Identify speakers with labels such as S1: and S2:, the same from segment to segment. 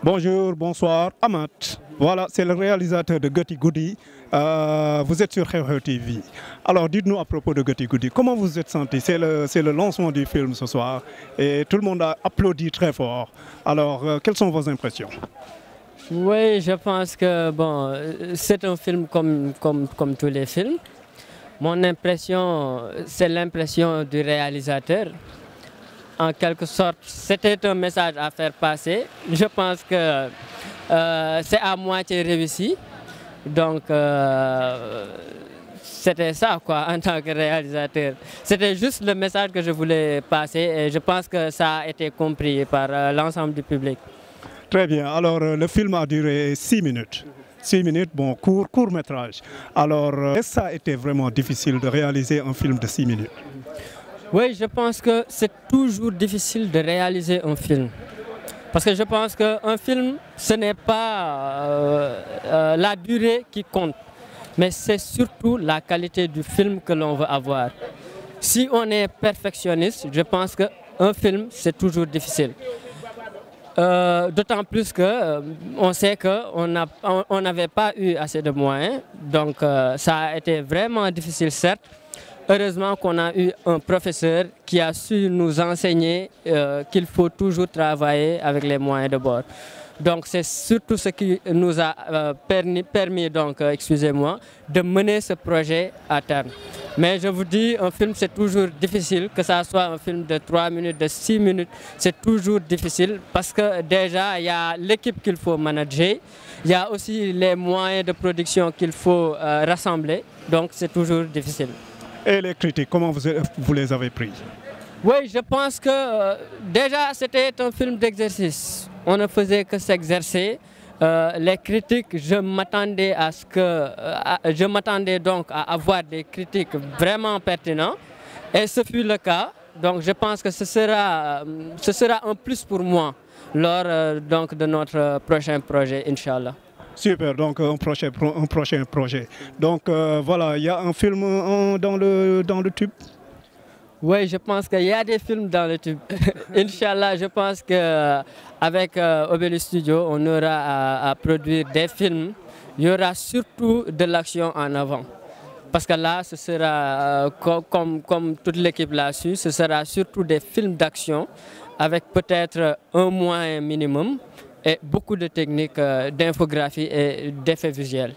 S1: Bonjour, bonsoir, Amat. Voilà, c'est le réalisateur de Goti Goudi. Vous êtes sur Xew Xew TV. Alors, dites-nous à propos de Goti Goudi, comment vous êtes senti? C'est le lancement du film ce soir et tout le monde a applaudi très fort. Alors, quelles sont vos impressions?
S2: Oui, je pense que bon, c'est un film comme tous les films. Mon impression, c'est l'impression du réalisateur. En quelque sorte, c'était un message à faire passer. Je pense que c'est à moitié réussi. Donc, c'était ça, quoi, en tant que réalisateur. C'était juste le message que je voulais passer et je pense que ça a été compris par l'ensemble du public.
S1: Très bien. Alors, le film a duré 6 minutes. 6 minutes, bon, court métrage. Alors, est-ce que ça a été vraiment difficile de réaliser un film de 6 minutes?
S2: Oui, je pense que c'est toujours difficile de réaliser un film. Parce que je pense qu'un film, ce n'est pas la durée qui compte, mais c'est surtout la qualité du film que l'on veut avoir. Si on est perfectionniste, je pense qu'un film, c'est toujours difficile. D'autant plus qu'on sait qu'on n'avait pas eu assez de moyens, donc ça a été vraiment difficile, certes. Heureusement qu'on a eu un professeur qui a su nous enseigner qu'il faut toujours travailler avec les moyens de bord. Donc c'est surtout ce qui nous a permis donc, excusez-moi, de mener ce projet à terme. Mais je vous dis, un film c'est toujours difficile, que ça soit un film de 3 minutes, de 6 minutes, c'est toujours difficile parce que déjà il y a l'équipe qu'il faut manager, il y a aussi les moyens de production qu'il faut rassembler, donc c'est toujours difficile.
S1: Et les critiques, comment vous les avez pris?
S2: Oui, je pense que déjà c'était un film d'exercice. On ne faisait que s'exercer. Les critiques, je m'attendais donc à avoir des critiques vraiment pertinentes. Et ce fut le cas. Donc je pense que ce sera un plus pour moi lors donc, de notre prochain projet, Inch'Allah.
S1: Super, donc un prochain projet. Donc voilà, il y a un film dans le tube?
S2: Oui, je pense qu'il y a des films dans le tube. Inch'Allah, je pense qu'avec Obeli Studio, on aura à produire des films. Il y aura surtout de l'action en avant. Parce que là, ce sera, comme toute l'équipe l'a su, ce sera surtout des films d'action avec peut-être un moyen minimum et beaucoup de techniques d'infographie et d'effets visuels.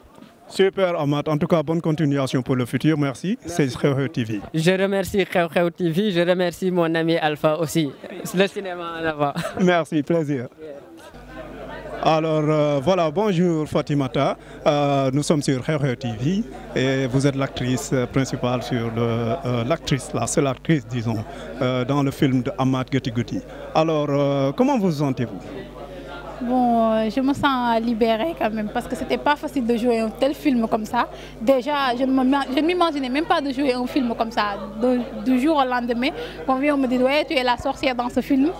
S1: Super Amat, en tout cas bonne continuation pour le futur, merci. C'est Xew Xew TV.
S2: Je remercie Xew Xew TV, je remercie mon ami Alpha aussi, le cinéma en avant.
S1: Merci, plaisir. Alors voilà, bonjour Fatimata, nous sommes sur Xew Xew TV et vous êtes l'actrice principale la seule actrice disons, dans le film de Amat Goti Goudi. Alors comment vous sentez-vous?
S3: Bon, je me sens libérée quand même parce que c'était pas facile de jouer un tel film comme ça. Déjà, je ne m'imaginais même pas de jouer un film comme ça. Du jour au lendemain, on vient me dire ouais, tu es la sorcière dans ce film.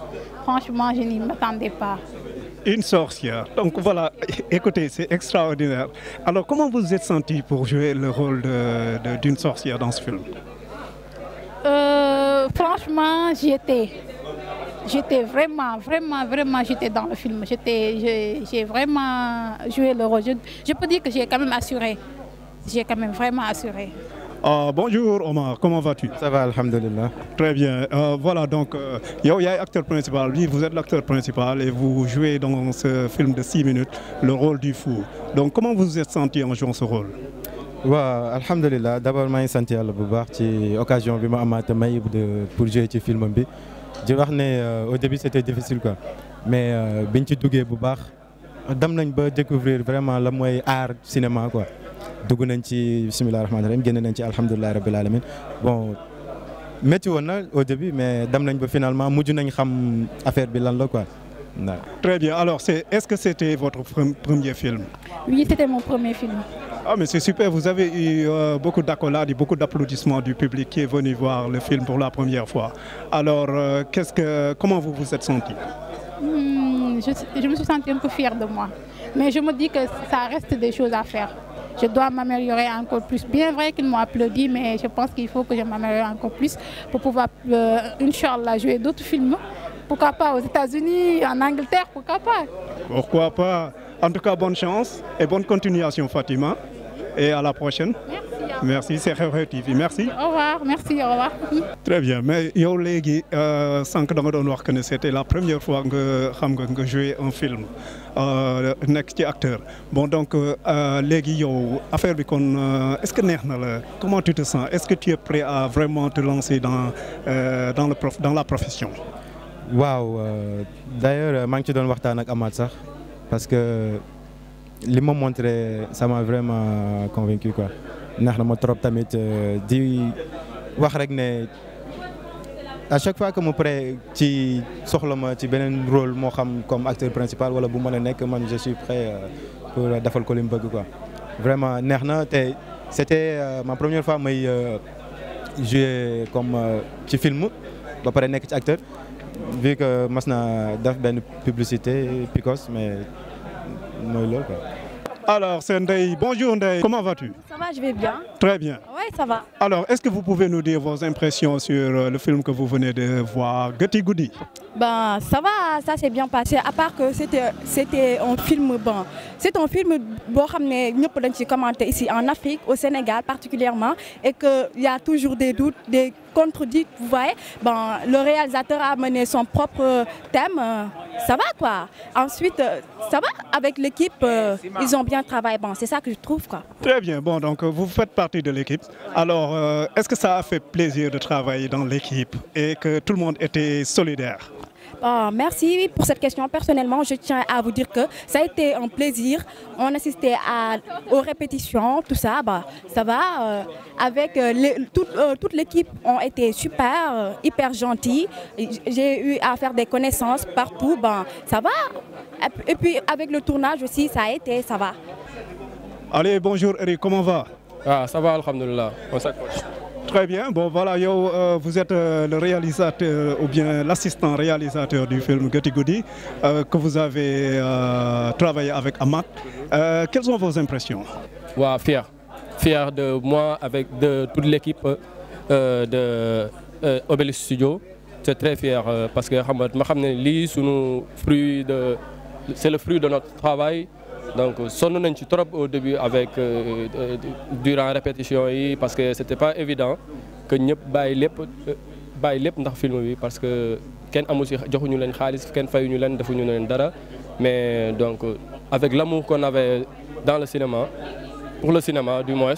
S3: Franchement, je n'y m'attendais pas.
S1: Une sorcière. Donc voilà, écoutez, c'est extraordinaire. Alors comment vous êtes sentie pour jouer le rôle d'une sorcière dans ce film?
S3: Franchement, J'étais vraiment j'étais dans le film. J'ai vraiment joué le rôle. Je peux dire que j'ai quand même assuré. J'ai quand même vraiment assuré.
S1: Bonjour Omar, comment vas-tu?
S4: Ça va, alhamdulillah.
S1: Très bien. Voilà, donc, vous êtes l'acteur principal, vous êtes l'acteur principal et vous jouez dans ce film de 6 minutes le rôle du fou. Donc, comment vous vous êtes senti en jouant ce rôle?
S4: Waaw alhamdulillah, d'abord maa ngi sant Yàlla bu baax ci occasion bi ma amaat may pour jouer ci film bi. Je wax ne au début c'était difficile quoi, mais biñ ci duggee bu baax dem nañ ba découvrir vraiment la mooy art cinéma quoi. Dugg nañ ci bismillah rahmaani rahim, génn nañ ci alhamdulilah rabbil alamin. Bon métti woon na au début mais dem nañ ba finalement mujj nañ xam affaire bi lan la quoi.
S1: Très bien. Alors est-ce que c'était votre premier film?
S3: Oui, c'était mon premier film.
S1: Ah mais c'est super, vous avez eu beaucoup d'accolades et beaucoup d'applaudissements du public qui est venu voir le film pour la première fois. Alors comment vous vous êtes senti?
S3: Je me suis sentie un peu fière de moi. Mais je me dis que ça reste des choses à faire. Je dois m'améliorer encore plus. Bien vrai qu'ils m'ont applaudi, mais je pense qu'il faut que je m'améliore encore plus pour pouvoir, Inch'Allah, jouer d'autres films pourquoi pas aux États-Unis, en Angleterre, pourquoi pas.
S1: Pourquoi pas. En tout cas, bonne chance et bonne continuation, Fatima. Et à la prochaine. Merci, c'est Xew Xew TV. Merci.
S3: Au revoir, merci, au revoir.
S1: Très bien, mais yow léegi sànq da nga doon wax que ne c'était la première fois nga jouer un film nekk ci acteur bon donc léegi yow affaire bi kon est-ce que neex na la comment tu te sens est-ce que tu es prêt à vraiment te lancer dans la profession.
S4: waaw d'ailleurs maa ngi ci doon waxtaan ak Amath sax parce que li ma montré ça m'a vraiment convaincu quoi. neex na ma trop tamit di wax rek ne à chaque fois que mu prêt ci soxla ma ci beneen rôle moo xam comme acteur principal wala bu mën a nekk man je suis prêt pour defal ko li mu bëgg quoi. vraiment neex na te c'était ma première fois may jouer comme ci film ba pare nekk ci acteur vu que mas na def benn publicité Picos mais mooy loolu quoi.
S1: Alors, c'est Ndeye. Bonjour Ndeye. Comment vas-tu?
S5: Ça va, je vais bien.
S1: Très bien.
S5: Oui, ça va.
S1: Alors, est-ce que vous pouvez nous dire vos impressions sur le film que vous venez de voir, Geuti Goudi?
S5: Ben, ça va, ça s'est bien passé. À part que c'était un film bon. C'est un film bon, nous pouvons commenter ici en Afrique, au Sénégal particulièrement, et qu'il y a toujours des doutes, des contredits, vous voyez. Ben, le réalisateur a mené son propre thème. Ça va quoi. Ensuite, ça va avec l'équipe. Ils ont bien travaillé. Bon, c'est ça que je trouve quoi.
S1: Très bien. Bon, donc vous faites partie de l'équipe. Alors, est-ce que ça a fait plaisir de travailler dans l'équipe et que tout le monde était solidaire?
S5: Merci pour cette question. Personnellement, je tiens à vous dire que ça a été un plaisir. On assistait aux répétitions, tout ça. Bah, ça va. Avec toute l'équipe ont été super, hyper gentils. J'ai eu à faire des connaissances partout. Bah, ça va. Et puis avec le tournage aussi, ça a été, ça va.
S1: Allez, bonjour Eric, comment va?
S6: Ah, ça va, alhamdoulilah. On s'accroche.
S1: Très bien. Bon, voilà, vous êtes le réalisateur ou bien l'assistant réalisateur du film Geuti Goudi que vous avez travaillé avec Amath. Quelles sont vos impressions?
S6: Ouais, fier de moi, de toute l'équipe de Obélisque Studio. C'est très fier parce que c'est le fruit de notre travail. Donc, sonn nañ ci trop au début avec durant répétition yi parce que c'était pas évident que ñëpp bàyyi lépp ndax film bi parce que kenn amu ci joxuñu leen xaalis kenn fayuñu leen defuñu leen dara mais donc avec l'amour qu'on avait dans le cinéma pour le cinéma du moins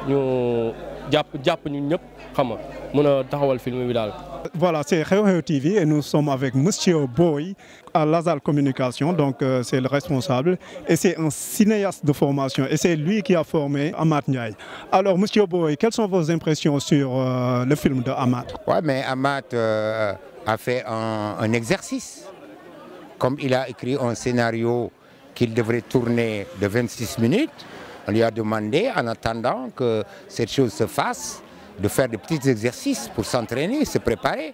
S6: ñu jàpp ñu ñëpp xam nga mën a taxawal film bi daal.
S1: Voilà, c'est Xew Xew TV et nous sommes avec Monsieur Boy à Lazare Communication, donc c'est le responsable et c'est un cinéaste de formation et c'est lui qui a formé Amath Ndiaye. Alors Monsieur Boy, quelles sont vos impressions sur le film de Amath?
S7: Ouais, mais Amath a fait un exercice. Comme il a écrit un scénario qu'il devrait tourner de 26 minutes, on lui a demandé, en attendant que cette chose se fasse, de faire des petits exercices pour s'entraîner, se préparer.